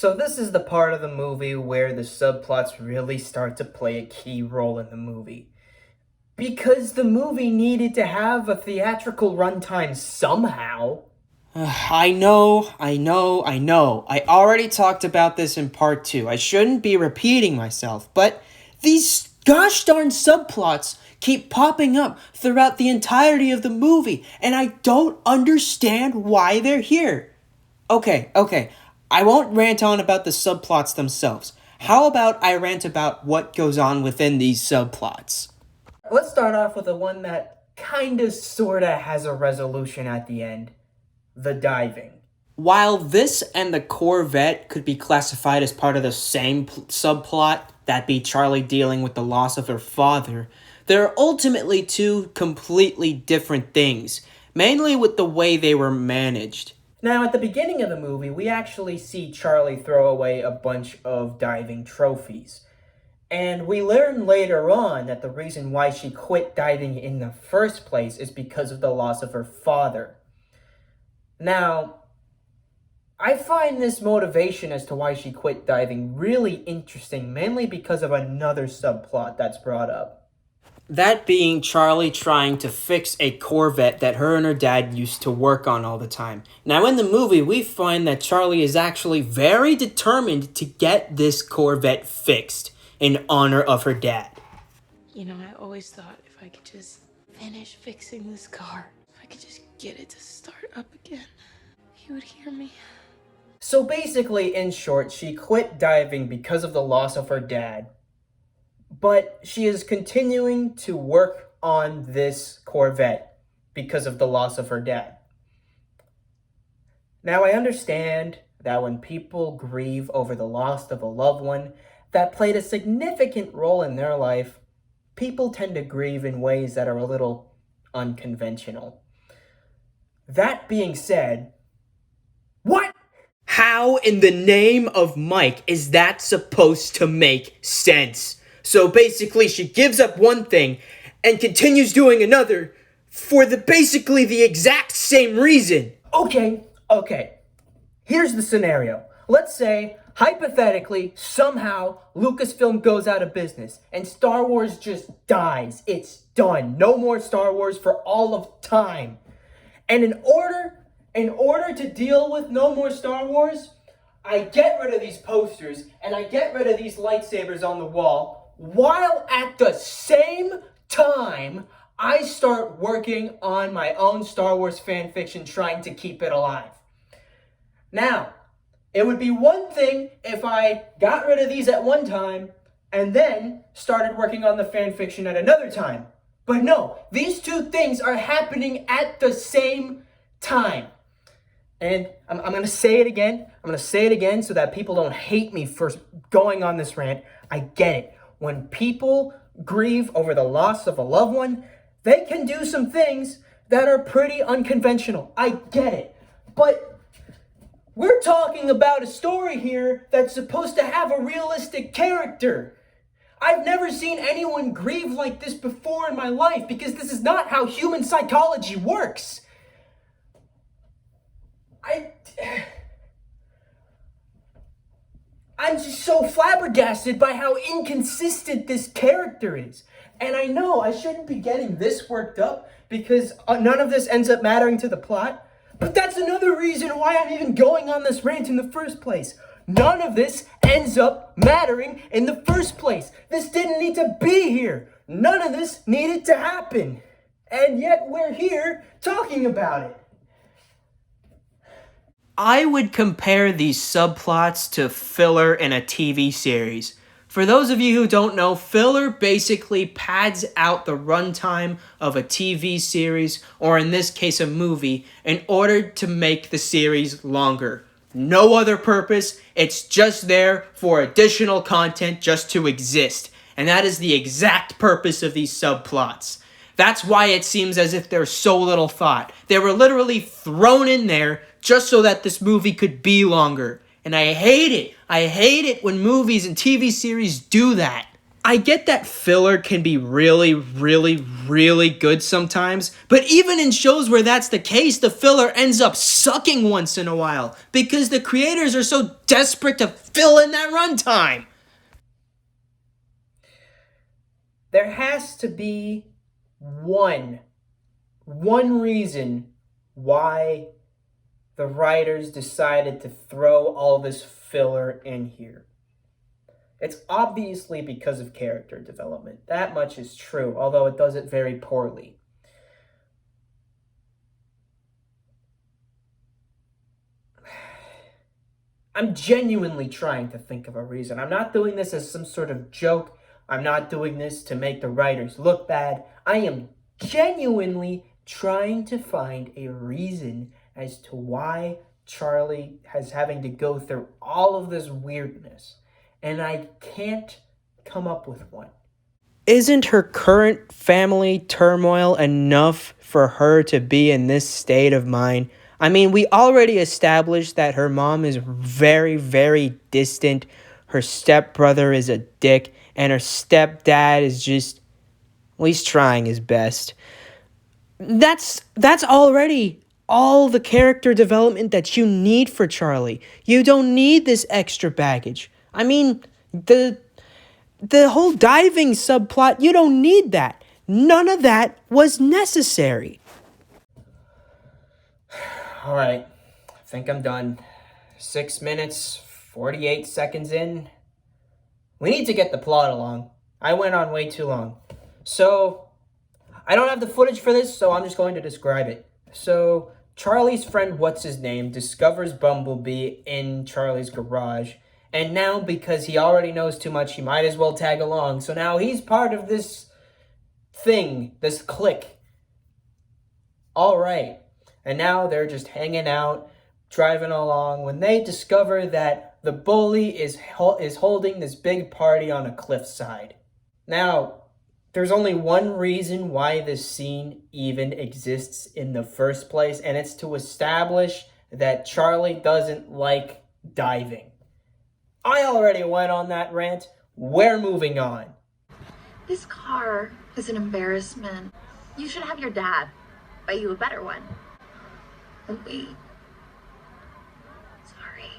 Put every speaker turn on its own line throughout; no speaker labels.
So this is the part of the movie where the subplots really start to play a key role in the movie. Because the movie needed to have a theatrical runtime somehow.
I know. I already talked about this in part 2. I shouldn't be repeating myself, but these gosh darn subplots keep popping up throughout the entirety of the movie, and I don't understand why they're here. Okay. I won't rant on about the subplots themselves. How about I rant about what goes on within these subplots?
Let's start off with the one that kinda sorta has a resolution at the end. The diving.
While this and the Corvette could be classified as part of the same subplot, that be Charlie dealing with the loss of her father, they're ultimately two completely different things, mainly with the way they were managed.
Now, at the beginning of the movie, we actually see Charlie throw away a bunch of diving trophies. And we learn later on that the reason why she quit diving in the first place is because of the loss of her father. Now, I find this motivation as to why she quit diving really interesting, mainly because of another subplot that's brought up.
That being Charlie trying to fix a Corvette that her and her dad used to work on all the time. Now, in the movie, we find that Charlie is actually very determined to get this Corvette fixed in honor of her dad.
You know, I always thought if I could just finish fixing this car, if I could just get it to start up again, he would hear me.
So basically, in short, she quit diving because of the loss of her dad. But she is continuing to work on this Corvette because of the loss of her dad. Now, I understand that when people grieve over the loss of a loved one that played a significant role in their life, people tend to grieve in ways that are a little unconventional. That being said, what?
How in the name of Mike is that supposed to make sense? So basically, she gives up one thing and continues doing another for basically the exact same reason.
Okay. Here's the scenario. Let's say, hypothetically, somehow Lucasfilm goes out of business and Star Wars just dies. It's done. No more Star Wars for all of time. And in order to deal with no more Star Wars, I get rid of these posters and I get rid of these lightsabers on the wall, while at the same time, I start working on my own Star Wars fan fiction trying to keep it alive. Now, it would be one thing if I got rid of these at one time and then started working on the fan fiction at another time. But no, these two things are happening at the same time. And I'm going to say it again. I'm going to say it again so that people don't hate me for going on this rant. I get it. When people grieve over the loss of a loved one, they can do some things that are pretty unconventional. I get it. But we're talking about a story here that's supposed to have a realistic character. I've never seen anyone grieve like this before in my life because this is not how human psychology works. I'm just so flabbergasted by how inconsistent this character is. And I know I shouldn't be getting this worked up because none of this ends up mattering to the plot. But that's another reason why I'm even going on this rant in the first place. None of this ends up mattering in the first place. This didn't need to be here. None of this needed to happen. And yet we're here talking about it.
I would compare these subplots to filler in a TV series. For those of you who don't know, filler basically pads out the runtime of a TV series, or in this case a movie, in order to make the series longer. No other purpose, it's just there for additional content just to exist. And that is the exact purpose of these subplots. That's why it seems as if there's so little thought. They were literally thrown in there just so that this movie could be longer. And I hate it. I hate it when movies and TV series do that. I get that filler can be really, really, really good sometimes, but even in shows where that's the case, the filler ends up sucking once in a while because the creators are so desperate to fill in that runtime.
There has to be one reason why the writers decided to throw all this filler in here. It's obviously because of character development. That much is true, although it does it very poorly. I'm genuinely trying to think of a reason. I'm not doing this as some sort of joke. I'm not doing this to make the writers look bad. I am genuinely trying to find a reason as to why Charlie is having to go through all of this weirdness. And I can't come up with one.
Isn't her current family turmoil enough for her to be in this state of mind? I mean, we already established that her mom is very, very distant. Her stepbrother is a dick. And her stepdad is just, well, he's trying his best. That's already all the character development that you need for Charlie. You don't need this extra baggage. I mean, the whole diving subplot, you don't need that. None of that was necessary.
All right, I think I'm done. 6 minutes, 48 seconds in. We need to get the plot along. I went on way too long. So, I don't have the footage for this, so I'm just going to describe it. So, Charlie's friend, what's his name, discovers Bumblebee in Charlie's garage. And now, because he already knows too much, he might as well tag along. So now he's part of this thing, this clique. All right. And now they're just hanging out, driving along, when they discover that the bully is holding this big party on a cliffside. Now, there's only one reason why this scene even exists in the first place, and it's to establish that Charlie doesn't like diving. I already went on that rant. We're moving on.
This car is an embarrassment. You should have your dad buy you a better one. Oh, wait. Sorry.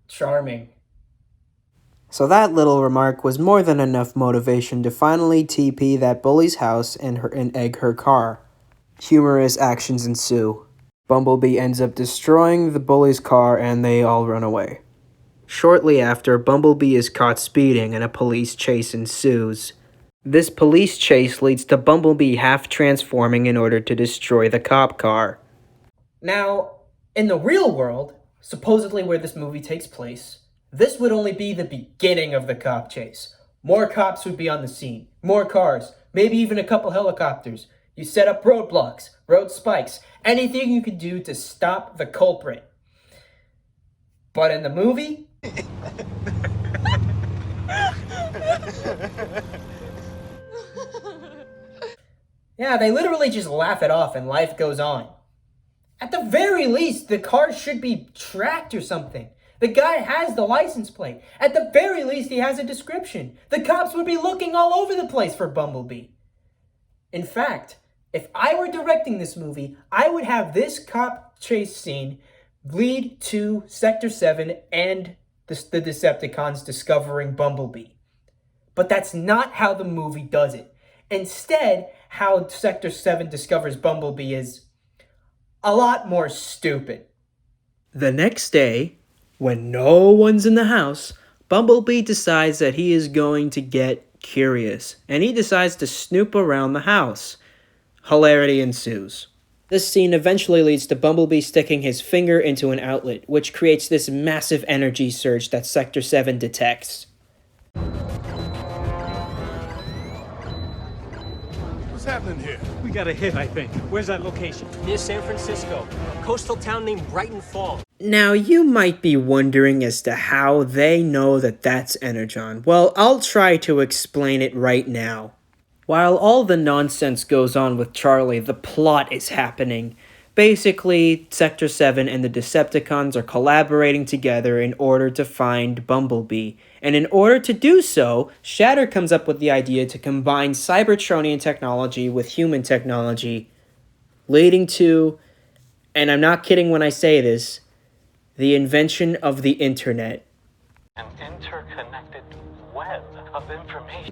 Charming.
So that little remark was more than enough motivation to finally TP that bully's house and egg her car. Humorous actions ensue. Bumblebee ends up destroying the bully's car and they all run away. Shortly after, Bumblebee is caught speeding and a police chase ensues. This police chase leads to Bumblebee half-transforming in order to destroy the cop car.
Now, in the real world, supposedly where this movie takes place, this would only be the beginning of the cop chase. More cops would be on the scene, more cars, maybe even a couple helicopters. You set up roadblocks, road spikes, anything you could do to stop the culprit. But in the movie, yeah, they literally just laugh it off and life goes on. At the very least, the car should be tracked or something. The guy has the license plate. At the very least, he has a description. The cops would be looking all over the place for Bumblebee. In fact, if I were directing this movie, I would have this cop chase scene lead to Sector 7 and the Decepticons discovering Bumblebee. But that's not how the movie does it. Instead, how Sector 7 discovers Bumblebee is a lot more stupid.
The next day, when no one's in the house, Bumblebee decides that he is going to get curious, and he decides to snoop around the house. Hilarity ensues. This scene eventually leads to Bumblebee sticking his finger into an outlet, which creates this massive energy surge that Sector 7 detects.
What's happening here?
We got a hit, I think. Where's that location?
Near San Francisco, a coastal town named Brighton Falls.
Now, you might be wondering as to how they know that that's Energon. Well, I'll try to explain it right now. While all the nonsense goes on with Charlie, the plot is happening. Basically, Sector 7 and the Decepticons are collaborating together in order to find Bumblebee. And in order to do so, Shatter comes up with the idea to combine Cybertronian technology with human technology, leading to, and I'm not kidding when I say this, the invention of the internet.
An interconnected web of information.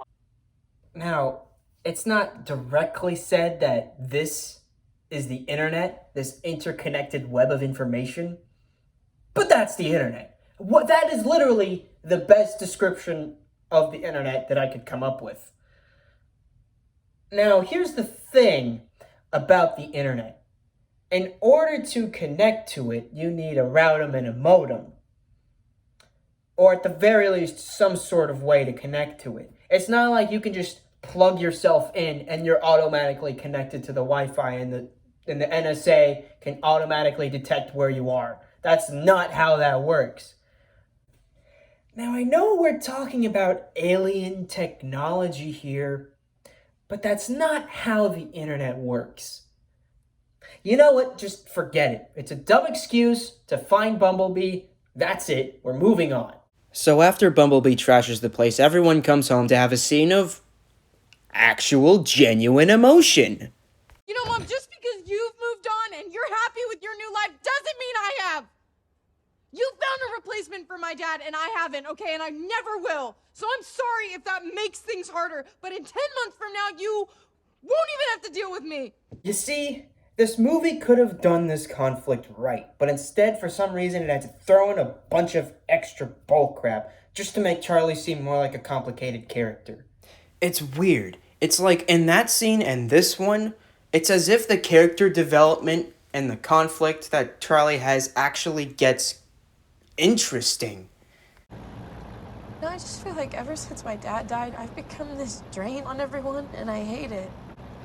Now, it's not directly said that this is the internet, this interconnected web of information, but that's the internet. That is literally the best description of the internet that I could come up with. Now, here's the thing about the internet. In order to connect to it, you need a router and a modem. Or at the very least, some sort of way to connect to it. It's not like you can just plug yourself in and you're automatically connected to the Wi-Fi and the NSA can automatically detect where you are. That's not how that works. Now, I know we're talking about alien technology here, but that's not how the internet works. You know what? Just forget it. It's a dumb excuse to find Bumblebee. That's it. We're moving on.
So after Bumblebee trashes the place, everyone comes home to have a scene of actual, genuine emotion.
You know, Mom, just because you've moved on and you're happy with your new life doesn't mean I have. You found a replacement for my dad and I haven't, okay? And I never will. So I'm sorry if that makes things harder, but in 10 months from now, you won't even have to deal with me.
You see, this movie could have done this conflict right, but instead, for some reason, it had to throw in a bunch of extra bullcrap just to make Charlie seem more like a complicated character.
It's weird. It's like in that scene and this one, it's as if the character development and the conflict that Charlie has actually gets interesting.
No, I just feel like ever since my dad died, I've become this drain on everyone, and I hate it.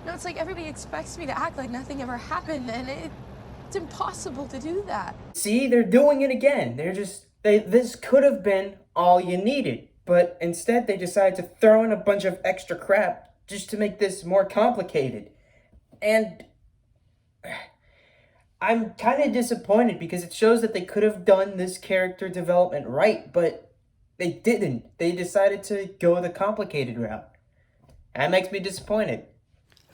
No, it's like everybody expects me to act like nothing ever happened, and it's impossible to do that.
See, they're doing it again. This could have been all you needed, but instead they decided to throw in a bunch of extra crap just to make this more complicated. And I'm kind of disappointed because it shows that they could have done this character development right, but they didn't. They decided to go the complicated route. That makes me disappointed.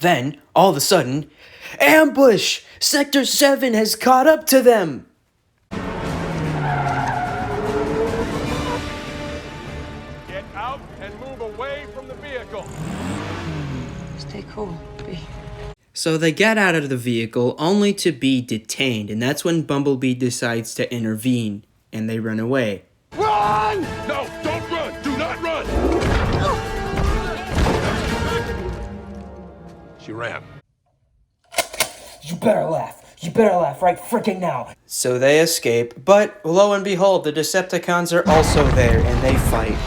Then, all of a sudden, ambush! Sector 7 has caught up to them!
Get out and move away from the vehicle.
Stay cool, B.
So they get out of the vehicle only to be detained, and that's when Bumblebee decides to intervene, and they run away.
Run! No, don't run! Do not run! She ran.
You better laugh. You better laugh right freaking now.
So they escape, but lo and behold, the Decepticons are also there, and they fight.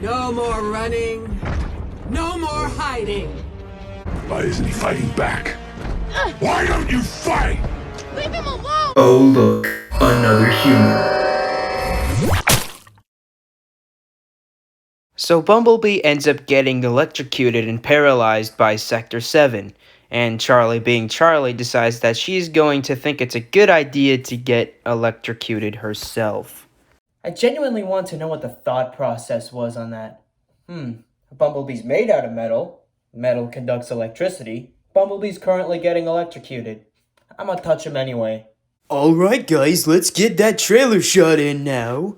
No more running. No more hiding.
Why isn't he fighting back? Why don't you fight?
Leave him alone!
Oh look, another human. So Bumblebee ends up getting electrocuted and paralyzed by Sector 7, and Charlie, being Charlie, decides that she's going to think it's a good idea to get electrocuted herself.
I genuinely want to know what the thought process was on that. Bumblebee's made out of metal. Metal conducts electricity. Bumblebee's currently getting electrocuted. I'm gonna touch him anyway.
Alright guys, let's get that trailer shot in now.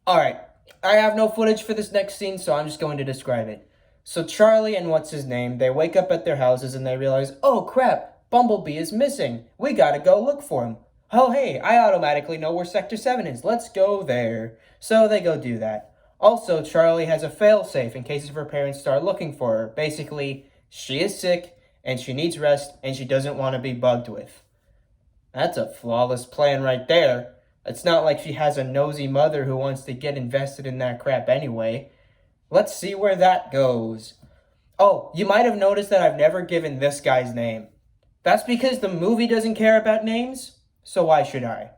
Alright, I have no footage for this next scene, so I'm just going to describe it. So Charlie and what's-his-name, they wake up at their houses and they realize, oh crap, Bumblebee is missing. We gotta go look for him. Oh hey, I automatically know where Sector 7 is. Let's go there. So they go do that. Also, Charlie has a failsafe in case her parents start looking for her. Basically, she is sick and she needs rest and she doesn't want to be bugged with. That's a flawless plan right there. It's not like she has a nosy mother who wants to get invested in that crap anyway. Let's see where that goes. Oh, you might have noticed that I've never given this guy's name. That's because the movie doesn't care about names, so why should I?